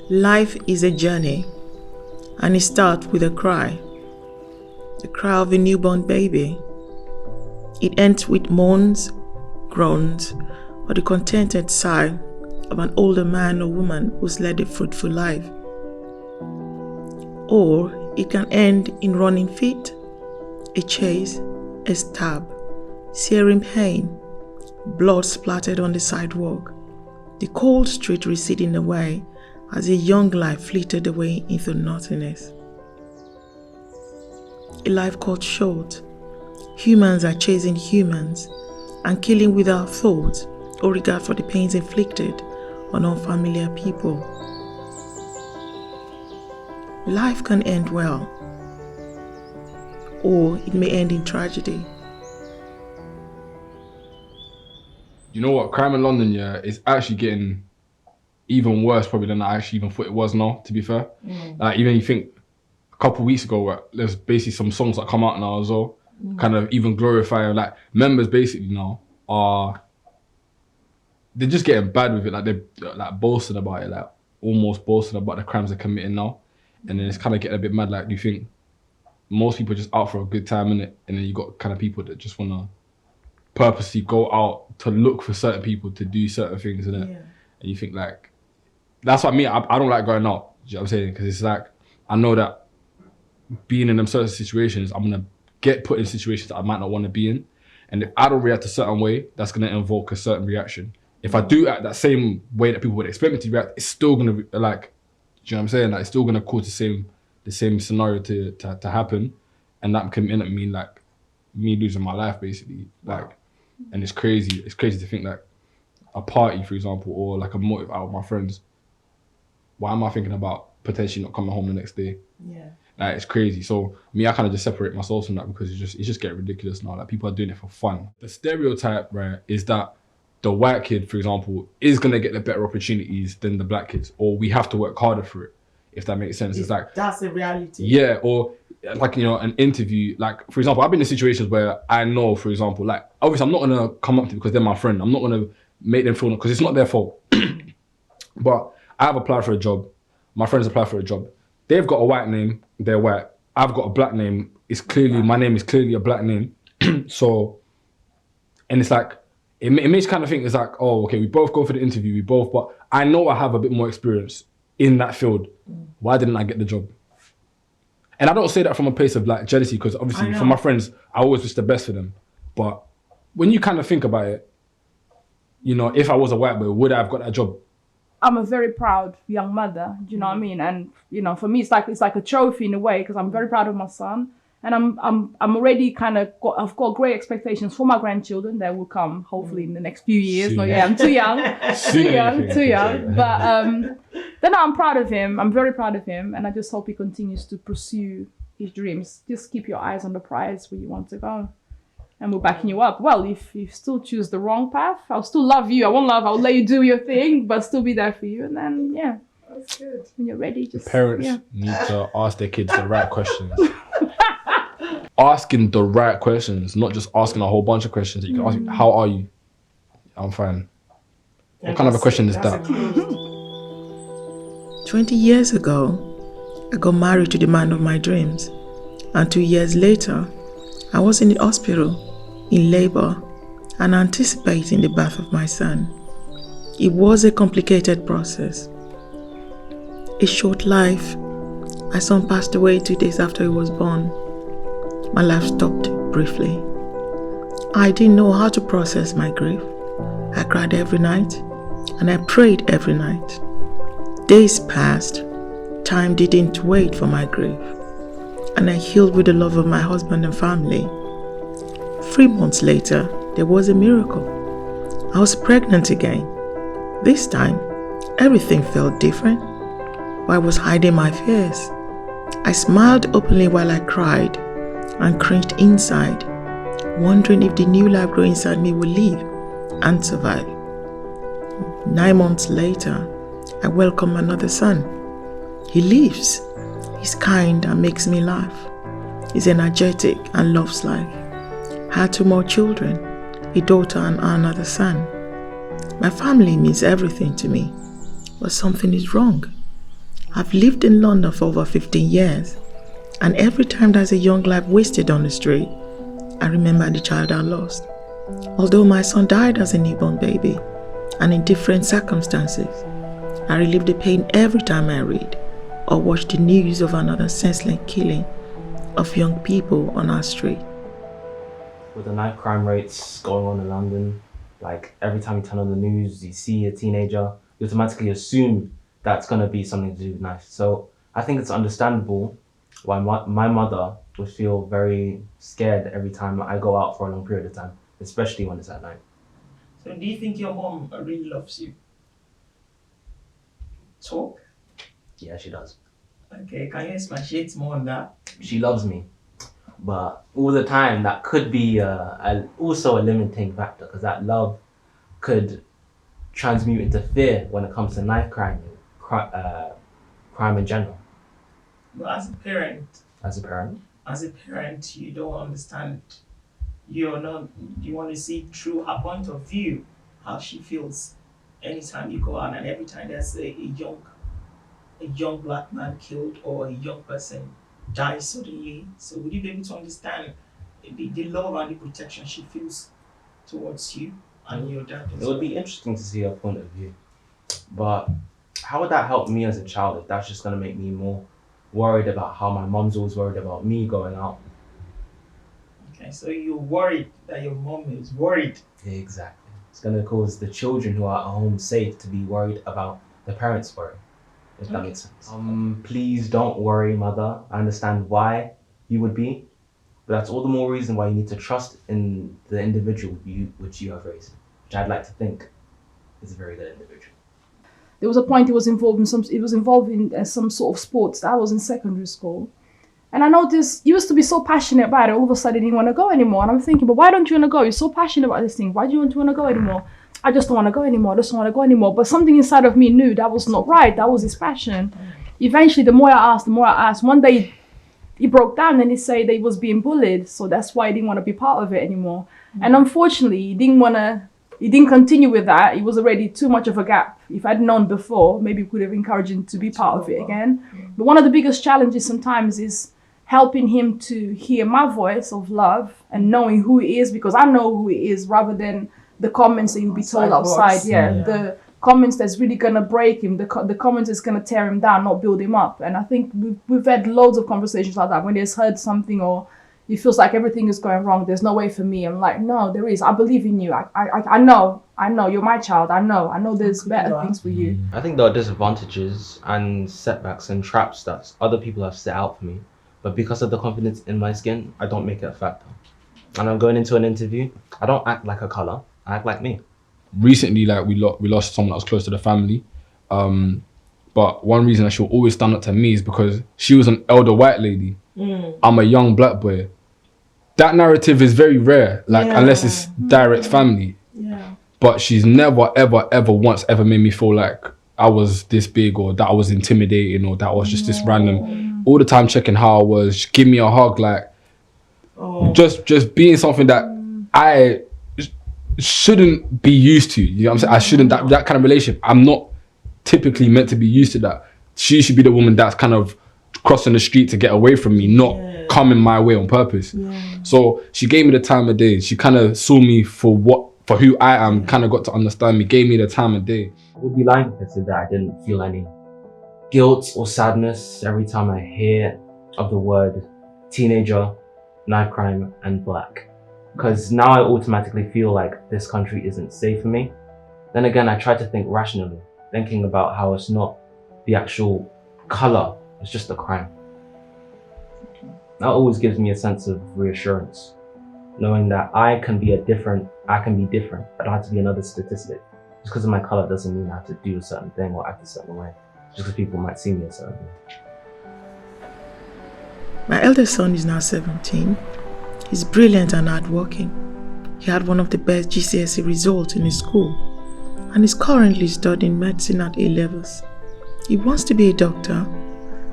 Life is a journey, and it starts with a cry. The cry of a newborn baby. It ends with moans, groans, or the contented sigh of an older man or woman who's led a fruitful life. Or it can end in running feet, a chase, a stab, searing pain, blood splattered on the sidewalk, the cold street receding away as a young life flitted away into nothingness. A life cut short. Humans are chasing humans and killing without thought or regard for the pains inflicted on unfamiliar people. Life can end well, or it may end in tragedy. You know what? Crime in London, yeah, is actually getting even worse probably than I actually even thought it was now, to be fair. Like, even you think a couple of weeks ago, where there's basically some songs that come out now as well, kind of even glorifying, like, members basically now they're just getting bad with it. Like, they're like boasting about it, like almost boasting about the crimes they're committing now. And then it's kind of getting a bit mad. Like, you think most people are just out for a good time, innit? And then you got kind of people that just want to purposely go out to look for certain people to do certain things, innit? Yeah. And you think, like, that's what I mean. I don't like going out, do you know what I'm saying? Because it's like, I know that being in them certain situations, I'm going to get put in situations that I might not want to be in. And if I don't react a certain way, that's going to invoke a certain reaction. If I do act that same way that people would expect me to react, it's still going to, like, do you know what I'm saying? Like, it's still going to cause the same scenario to happen. And that can end up mean, like, me losing my life, basically. Like, and it's crazy. It's crazy to think, like, a party, for example, or like a motive out with my friends. Why am I thinking about potentially not coming home the next day? Yeah. Like, it's crazy. So me, I kind of just separate myself from that because it's just getting ridiculous now. Like, people are doing it for fun. The stereotype, right, is that the white kid, for example, is gonna get the better opportunities than the black kids, or we have to work harder for it, if that makes sense. It's like, that's the reality. Yeah, or like, you know, an interview, like, for example, I've been in situations where I know, for example, like, obviously I'm not gonna come up to them because they're my friend. I'm not gonna make them feel, because it's not their fault. But I have applied for a job. My friends applied for a job. They've got a white name, they're white. I've got a black name. My name is clearly a black name. So, and it's like, it makes kind of think, it's like, oh, okay, we both go for the interview, but I know I have a bit more experience in that field. Why didn't I get the job? And I don't say that from a place of, like, jealousy, because obviously for my friends, I always wish the best for them. But when you kind of think about it, you know, if I was a white boy, would I have got that job? I'm a very proud young mother, do you know what I mean? And, you know, for me, it's like a trophy in a way, because I'm very proud of my son. And I'm already I've got great expectations for my grandchildren that will come hopefully in the next few years. Soon. No, yeah, I'm too young, too young. But then I'm proud of him. I'm very proud of him, and I just hope he continues to pursue his dreams. Just keep your eyes on the prize where you want to go, and we're backing you up. Well, if you still choose the wrong path, I'll still love you. I'll let you do your thing, but still be there for you. And then that's good. When you're ready, just parents need to ask their kids the right questions. Asking the right questions, not just asking a whole bunch of questions that you can ask. How are you? I'm fine. What kind of a question is that? 20 years ago, I got married to the man of my dreams. And 2 years later, I was in the hospital, in labor, and anticipating the birth of my son. It was a complicated process. A short life. My son passed away 2 days after he was born. My life stopped briefly. I didn't know how to process my grief. I cried every night, and I prayed every night. Days passed. Time didn't wait for my grief, and I healed with the love of my husband and family. 3 months later, there was a miracle. I was pregnant again. This time, everything felt different, but I was hiding my fears. I smiled openly while I cried, and cringed inside, wondering if the new life growing inside me would live and survive. 9 months later, I welcome another son. He lives. He's kind and makes me laugh. He's energetic and loves life. I had 2 more children, a daughter and another son. My family means everything to me, but something is wrong. I've lived in London for over 15 years, and every time there's a young life wasted on the street, I remember the child I lost. Although my son died as a newborn baby, and in different circumstances, I relive the pain every time I read or watch the news of another senseless killing of young people on our street. With the knife crime rates going on in London, like every time you turn on the news, you see a teenager, you automatically assume that's going to be something to do with knives. So I think it's understandable why my mother would feel very scared every time I go out for a long period of time, especially when it's at night. So do you think your mom really loves you? Talk? Yeah, she does. Okay, can you expatiate more on that? She loves me, but all the time that could be also a limiting factor, because that love could transmute into fear when it comes to knife crime in general. But as a parent, you don't understand. You want to see through her point of view how she feels anytime you go out and every time there's a young black man killed or a young person dies suddenly. So would you be able to understand the love and the protection she feels towards you and your dad? It would be interesting to see her point of view, but how would that help me as a child if that's just going to make me more worried about how my mom's always worried about me going out? Okay, so you're worried that your mom is worried. Exactly. It's going to cause the children who are at home safe to be worried about the parents' worry, if that makes sense. Please don't worry, mother. I understand why you would be, but that's all the more reason why you need to trust in the individual which you have raised, which I'd like to think is a very good individual. There was a point he was involved in some sort of sports. I was in secondary school. And I noticed he used to be so passionate about it, all of a sudden he didn't want to go anymore. And I'm thinking, but why don't you want to go? You're so passionate about this thing. Why do you want to go anymore? I just don't want to go anymore. But something inside of me knew that was not right. That was his passion. Eventually, the more I asked. One day he broke down and he said that he was being bullied. So that's why he didn't want to be part of it anymore. And unfortunately, he didn't continue with that. It was already too much of a gap. If I'd known before, maybe we could have encouraged him to be part of it again. But one of the biggest challenges sometimes is helping him to hear my voice of love and knowing who he is, because I know who he is, rather than the comments that you'll be told outside. The comments that's really gonna break him, the comments that's gonna tear him down, not build him up. And I think we've had loads of conversations like that when he's heard something or he feels like everything is going wrong. There's no way for me. I'm like, no, there is. I believe in you. I know you're my child. I know there's better things for you. I think there are disadvantages and setbacks and traps that other people have set out for me. But because of the confidence in my skin, I don't make it a factor. And I'm going into an interview, I don't act like a colour, I act like me. Recently, like we lost someone that was close to the family. But one reason that she'll always stand up to me is because she was an elder white lady. I'm a young black boy. That narrative is very rare, unless it's direct family. Yeah. But she's never, ever once made me feel like I was this big or that I was intimidating or that I was just this random. All the time checking how I was, give me a hug, just being something that I shouldn't be used to. You know what I'm saying? I shouldn't, that kind of relationship. I'm not typically meant to be used to that. She should be the woman that's kind of crossing the street to get away from me, not coming my way on purpose. So she gave me the time of day. She kind of saw me for who I am, kind of got to understand me, gave me the time of day. I would be lying if I said that I didn't feel any guilt or sadness every time I hear of the word teenager, knife crime, and black. Because now I automatically feel like this country isn't safe for me. Then again, I try to think rationally, thinking about how it's not the actual colour, it's just a crime. That always gives me a sense of reassurance, knowing that I can be different. I don't have to be another statistic. Just because of my colour doesn't mean I have to do a certain thing or act a certain way. Just because people might see me a certain way. My eldest son is now 17. He's brilliant and hardworking. He had one of the best GCSE results in his school and is currently studying medicine at A-levels. He wants to be a doctor.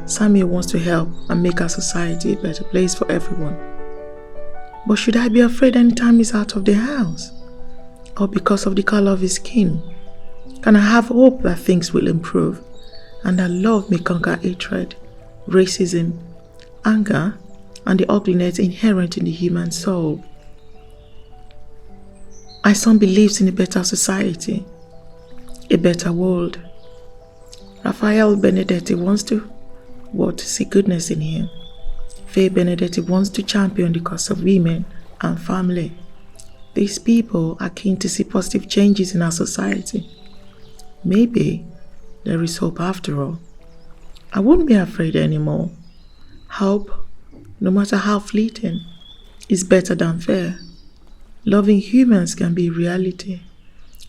Samuel wants to help and make our society a better place for everyone. But should I be afraid anytime he's out of the house? Or because of the color of his skin? Can I have hope that things will improve and that love may conquer hatred, racism, anger, and the ugliness inherent in the human soul. My son believes in a better society, a better world. Raphael Benedetti wants to see goodness in him. Faye Benedetti wants to champion the cause of women and family. These people are keen to see positive changes in our society. Maybe there is hope after all. I won't be afraid anymore. Hope, no matter how fleeting, is better than fear. Loving humans can be a reality,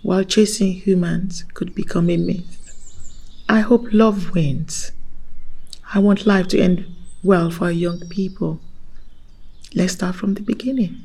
while chasing humans could become a myth. I hope love wins. I want life to end well for our young people. Let's start from the beginning.